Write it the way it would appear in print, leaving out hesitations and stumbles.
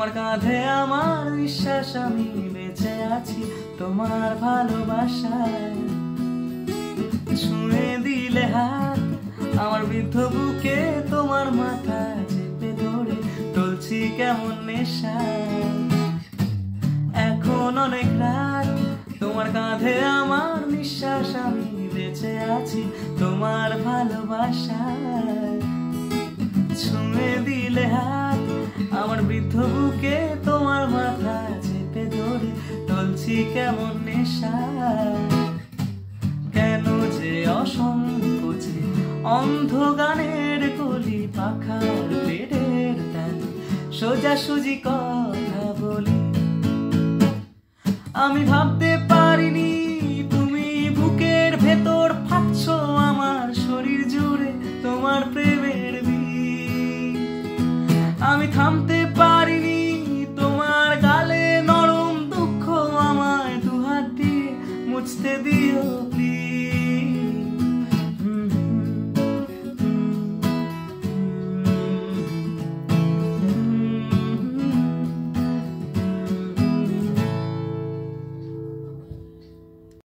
তোমার কাঁধে আমার বিশ্বাস, আমি বেঁচে আছি তোমার ভালোবাসায়। ছুঁয়ে দিলে হাত আমার বৃদ্ধ বুকে, তোমার মাথা চেপে ধরে চলছি কেমন নেশায়। এখন অনেক রাত, তোমার কাঁধে আমার নিঃশ্বাস, আমি বেঁচে আছি তোমার ভালোবাসায়। ছুঁয়ে দিলে হাত আমার বৃদ্ধ বুকে, তোমার মাথা চেপে ধরে চলছি কেমন নেশায়। কেন যে অসংকোচে অন্ধ গানের কলি, পাখার পেটের টানে সোজাসুজি কথা বলি। আমি ভাবতে পারিনি